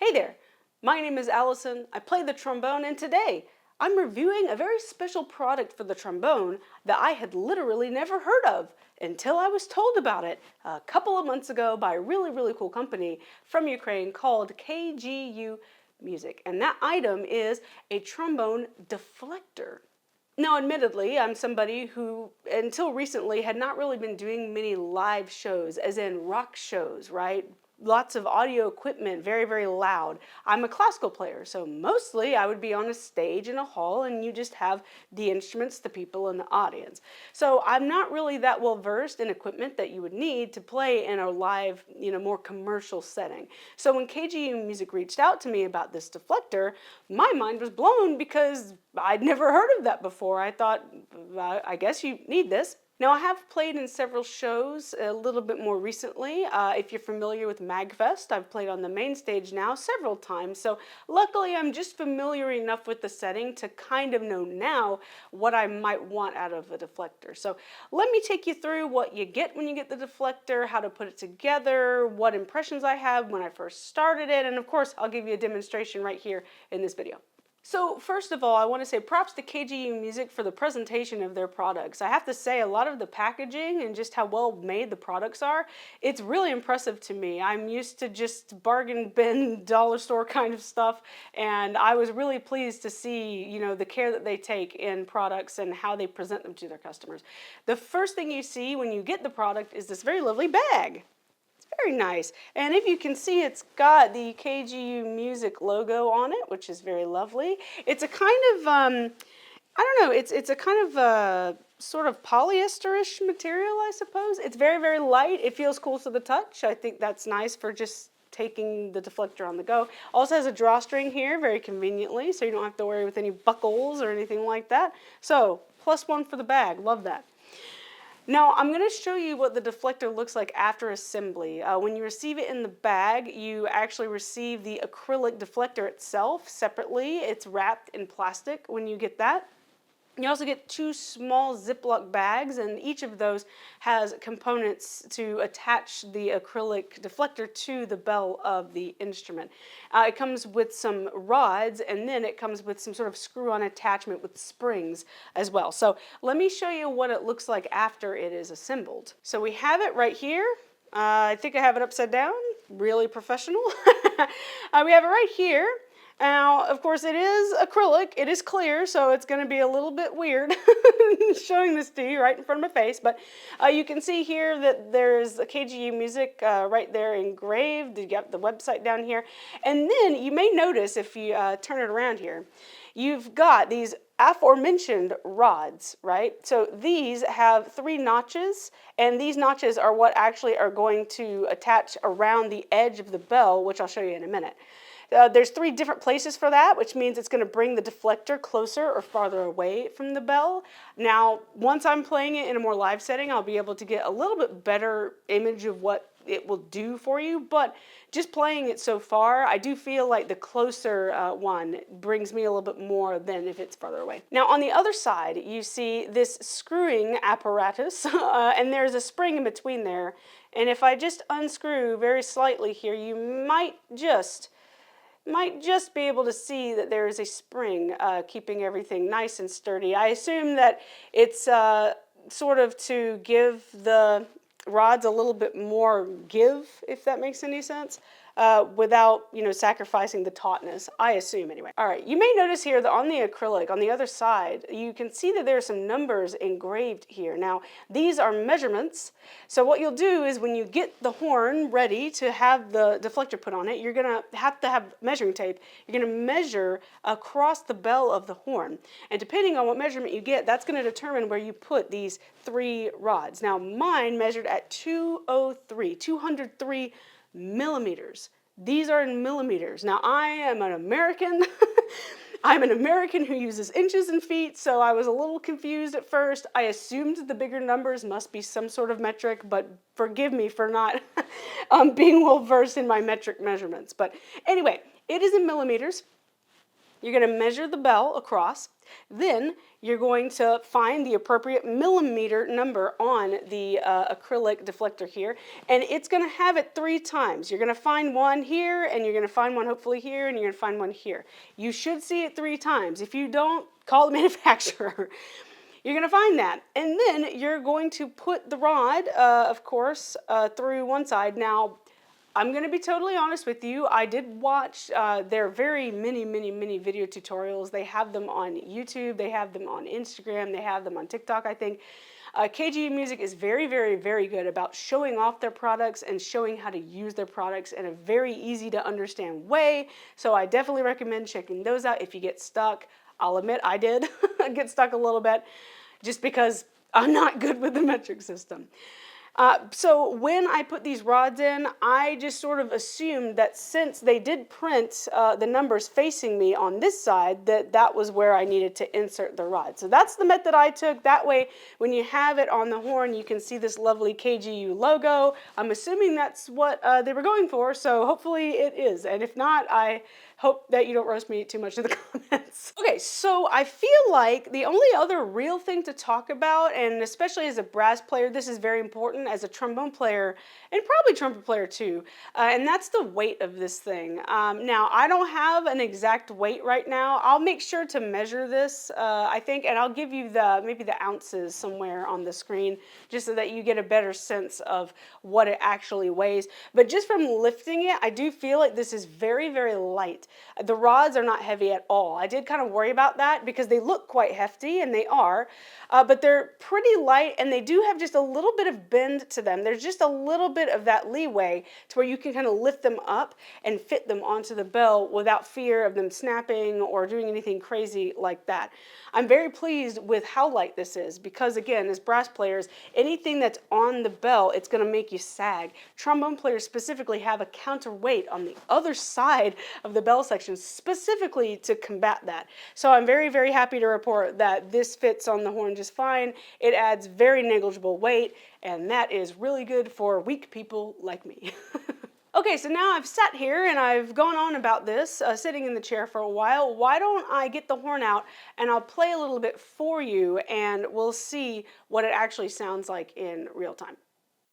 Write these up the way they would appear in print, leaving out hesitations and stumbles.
Hey there, my name is Allison, I play the trombone, and today I'm reviewing a very special product for the trombone that I had literally never heard of until I was told about it a couple of months ago by a really cool company from Ukraine called KGUmusic. And that item is a trombone deflector. Now, admittedly, I'm somebody who, until recently, had not really been doing many live shows, as in rock shows, right? Lots of audio equipment, very loud. I'm a classical player, so mostly I would be on a stage in a hall and you just have the instruments, the people, and the audience. So I'm not really that well versed in equipment that you would need to play in a live, more commercial setting. So when KGUmusic reached out to me about this deflector, my mind was blown because I'd never heard of that before. I thought, I guess you need this. Now, I have played in several shows a little bit more recently. If you're familiar with MagFest, I've played on the main stage now several times. So luckily, I'm just familiar enough with the setting to kind of know now what I might want out of a deflector. So let me take you through what you get when you get the deflector, how to put it together, what impressions I have when I first started it, and of course, I'll give you a demonstration right here in this video. So first of all, I want to say props to KGUmusic for the presentation of their products. I have to say a lot of the packaging and just how well made the products are, it's really impressive to me. I'm used to just bargain bin, dollar store kind of stuff, and I was really pleased to see, the care that they take in products and how they present them to their customers. The first thing you see when you get the product is this very lovely bag. Very nice. And if you can see, it's got the KGUmusic logo on it, which is very lovely. It's a kind of, I don't know, it's a kind of a sort of polyester-ish material, I suppose. It's very light. It feels cool to the touch. I think that's nice for just taking the deflector on the go. Also has a drawstring here, very conveniently, so you don't have to worry with any buckles or anything like that. So, +1 for the bag. Love that. Now, I'm going to show you what the deflector looks like after assembly. When you receive it in the bag, you actually receive the acrylic deflector itself separately. It's wrapped in plastic when you get that. You also get 2 small Ziploc bags, and each of those has components to attach the acrylic deflector to the bell of the instrument. It comes with some rods, and then it comes with some sort of screw-on attachment with springs as well. So let me show you what it looks like after it is assembled. So we have it right here. I think I have it upside down, really professional. We have it right here. Now, of course, it is acrylic, it is clear, so it's going to be a little bit weird showing this to you right in front of my face, but you can see here that there's a KGUmusic right there engraved. You got the website down here, and then you may notice if you turn it around here, you've got these aforementioned rods, right? So these have 3 notches, and these notches are what actually are going to attach around the edge of the bell, which I'll show you in a minute. There's 3 different places for that, which means it's going to bring the deflector closer or farther away from the bell. Now, once I'm playing it in a more live setting, I'll be able to get a little bit better image of what it will do for you, but just playing it so far, I do feel like the closer one brings me a little bit more than if it's farther away. Now, on the other side, you see this screwing apparatus, and there's a spring in between there, and if I just unscrew very slightly here, you might just be able to see that there is a spring keeping everything nice and sturdy. I assume that it's sort of to give the rods a little bit more give, if that makes any sense, without, sacrificing the tautness, I assume anyway. All right, you may notice here that on the acrylic, on the other side, you can see that there are some numbers engraved here. Now, these are measurements, so what you'll do is when you get the horn ready to have the deflector put on it, you're gonna have to have measuring tape. You're gonna measure across the bell of the horn, and depending on what measurement you get, that's gonna determine where you put these 3 rods. Now, mine measured at 203 millimeters. These are in millimeters. Now, I am an American. I'm an American who uses inches and feet, so I was a little confused at first. I assumed the bigger numbers must be some sort of metric, but forgive me for not being well versed in my metric measurements. But anyway, it is in millimeters. You're going to measure the bell across. Then you're going to find the appropriate millimeter number on the acrylic deflector here, and it's going to have it 3 times. You're going to find one here, and you're going to find one hopefully here, and you're going to find one here. You should see it 3 times. If you don't, call the manufacturer. You're going to find that, and then you're going to put the rod, of course, through one side. Now, I'm going to be totally honest with you. I did watch their very many video tutorials. They have them on YouTube. They have them on Instagram. They have them on TikTok, I think. KGUmusic is very good about showing off their products and showing how to use their products in a very easy to understand way. So I definitely recommend checking those out if you get stuck. I'll admit I did get stuck a little bit just because I'm not good with the metric system. So when I put these rods in, I just sort of assumed that since they did print the numbers facing me on this side, that was where I needed to insert the rod. So that's the method I took. That way, when you have it on the horn, you can see this lovely KGU logo. I'm assuming that's what they were going for, so hopefully it is. And if not, I hope that you don't roast me too much in the comments. Okay, so I feel like the only other real thing to talk about, and especially as a brass player, this is very important, as a trombone player, and probably trumpet player too, and that's the weight of this thing. Now, I don't have an exact weight right now. I'll make sure to measure this, I think, and I'll give you maybe the ounces somewhere on the screen, just so that you get a better sense of what it actually weighs. But just from lifting it, I do feel like this is very light. The rods are not heavy at all. I did kind of worry about that because they look quite hefty, and they are, but they're pretty light, and they do have just a little bit of bend to them. There's just a little bit of that leeway to where you can kind of lift them up and fit them onto the bell without fear of them snapping or doing anything crazy like that. I'm very pleased with how light this is because, again, as brass players, anything that's on the bell, it's going to make you sag. Trombone players specifically have a counterweight on the other side of the bell section specifically to combat that. So I'm very happy to report that this fits on the horn just fine. It adds very negligible weight, and that is really good for weak people like me. Okay, so now I've sat here and I've gone on about this, sitting in the chair for a while. Why don't I get the horn out and I'll play a little bit for you, and we'll see what it actually sounds like in real time.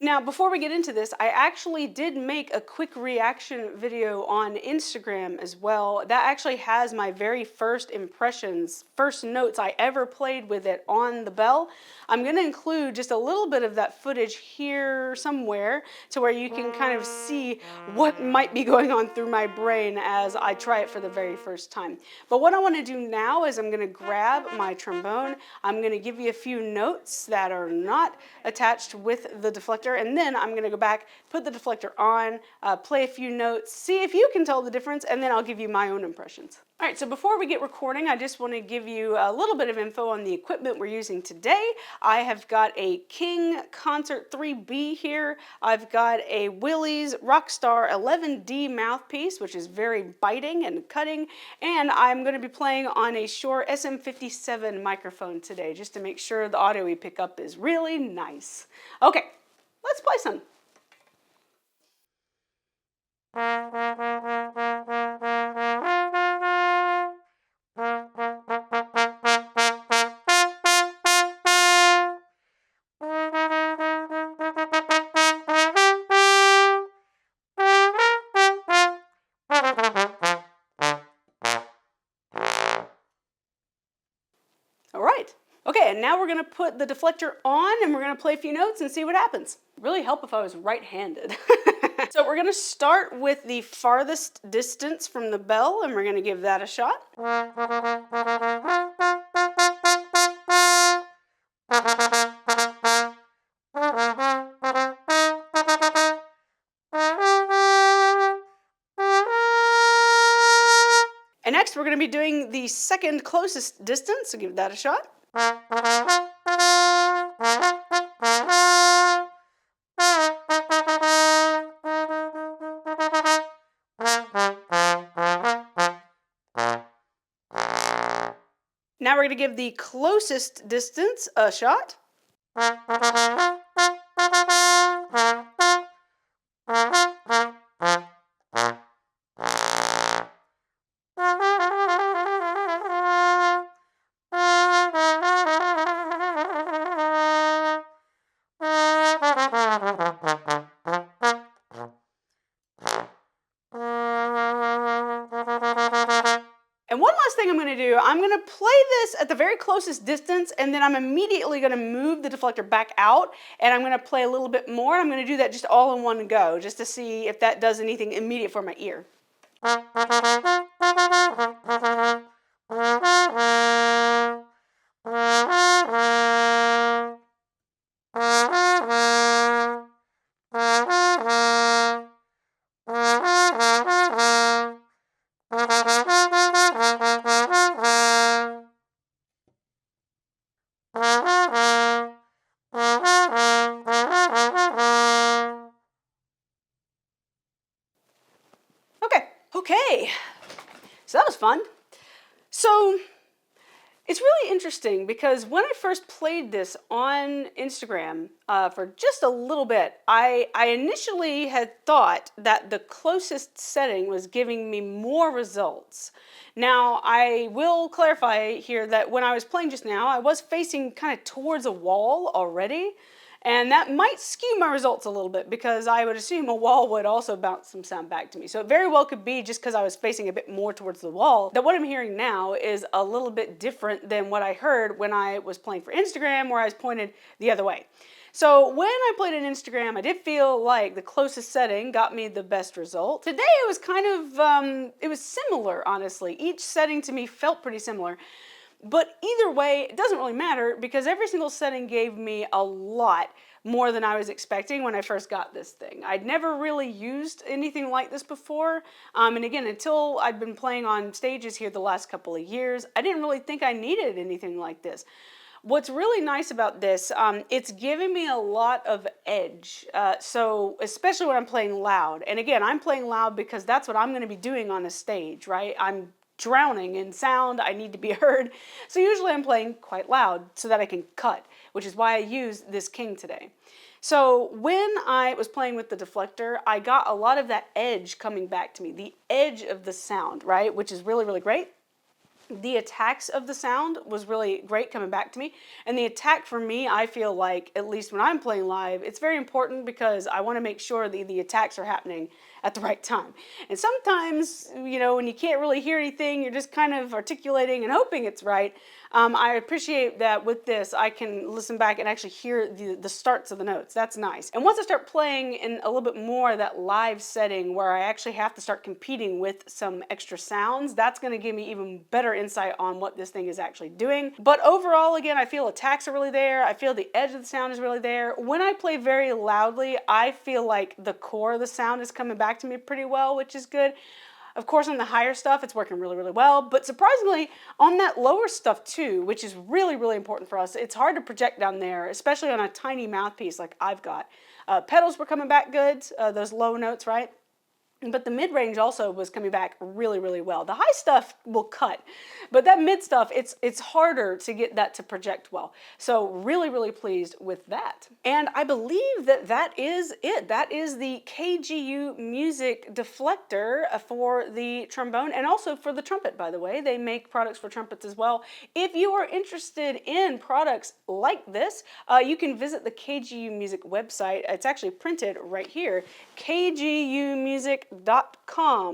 Now, before we get into this, I actually did make a quick reaction video on Instagram as well. That actually has my very first impressions, first notes I ever played with it on the bell. I'm going to include just a little bit of that footage here somewhere to where you can kind of see what might be going on through my brain as I try it for the very first time. But what I want to do now is I'm going to grab my trombone. I'm going to give you a few notes that are not attached with the deflector, and then I'm going to go back, put the deflector on, play a few notes, see if you can tell the difference, and then I'll give you my own impressions. All right, so before we get recording, I just want to give you a little bit of info on the equipment we're using today. I have got a King Concert 3B here. I've got a Willys Rockstar 11D mouthpiece, which is very biting and cutting, and I'm going to be playing on a Shure SM57 microphone today, just to make sure the audio we pick up is really nice. Okay, let's play some. All right. Okay, and now we're going to put the deflector on and we're going to play a few notes and see what happens. Really help if I was right-handed. So we're going to start with the farthest distance from the bell, and we're going to give that a shot. And next we're going to be doing the second closest distance, so give that a shot. Now we're going to give the closest distance a shot. going to do. I'm going to play this at the very closest distance, and then I'm immediately going to move the deflector back out, and I'm going to play a little bit more. I'm going to do that just all in one go, just to see if that does anything immediate for my ear. Okay, so that was fun. So it's really interesting because when I first played this on Instagram for just a little bit, I initially had thought that the closest setting was giving me more results. Now, I will clarify here that when I was playing just now, I was facing kind of towards a wall already. And that might skew my results a little bit because I would assume a wall would also bounce some sound back to me. So it very well could be just because I was facing a bit more towards the wall that what I'm hearing now is a little bit different than what I heard when I was playing for Instagram, where I was pointed the other way. So when I played in Instagram, I did feel like the closest setting got me the best result. Today it was kind of, it was similar, honestly. Each setting to me felt pretty similar. But either way, it doesn't really matter because every single setting gave me a lot more than I was expecting when I first got this thing. I'd never really used anything like this before. And again, until I'd been playing on stages here the last couple of years, I didn't really think I needed anything like this. What's really nice about this, it's giving me a lot of edge. So especially when I'm playing loud. And again, I'm playing loud because that's what I'm going to be doing on a stage, right? I'm drowning in sound. I need to be heard. So usually I'm playing quite loud so that I can cut, which is why I use this King today. So when I was playing with the deflector, I got a lot of that edge coming back to me, the edge of the sound, right? Which is really, really great. The attacks of the sound was really great coming back to me. And the attack for me, I feel like, at least when I'm playing live, it's very important because I want to make sure the attacks are happening at the right time. And sometimes, you know, when you can't really hear anything, you're just kind of articulating and hoping it's right. I appreciate that with this, I can listen back and actually hear the starts of the notes. That's nice. And once I start playing in a little bit more of that live setting where I actually have to start competing with some extra sounds, that's going to give me even better insight on what this thing is actually doing. But overall, again, I feel attacks are really there. I feel the edge of the sound is really there. When I play very loudly, I feel like the core of the sound is coming back to me pretty well, which is good. Of course, on the higher stuff, it's working really, really well. But surprisingly, on that lower stuff too, which is really, really important for us, it's hard to project down there, especially on a tiny mouthpiece like I've got. Pedals were coming back good, those low notes, right? But the mid-range also was coming back really, really well. The high stuff will cut, but that mid stuff, it's harder to get that to project well. So really, really pleased with that. And I believe that is it. That is the KGUmusic deflector for the trombone and also for the trumpet, by the way. They make products for trumpets as well. If you are interested in products like this, you can visit the KGUmusic website. It's actually printed right here, KGUmusic.com,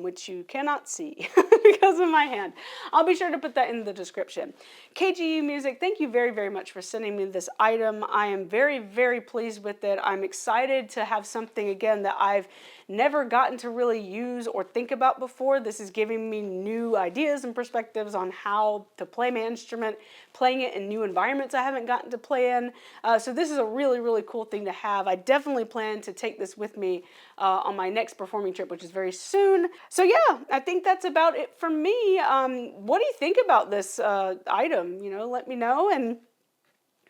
which you cannot see because of my hand. I'll be sure to put that in the description. KGUmusic, thank you very, very much for sending me this item. I am very, very pleased with it. I'm excited to have something, again, that I've never gotten to really use or think about before. This is giving me new ideas and perspectives on how to play my instrument, playing it in new environments I haven't gotten to play in. So this is a really, really cool thing to have. I definitely plan to take this with me on my next performing trip, which is very soon. So yeah, I think that's about it for me. What do you think about this item? You know, let me know, and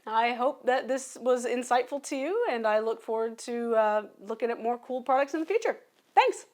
I hope that this was insightful to you, and I look forward to looking at more cool products in the future. Thanks.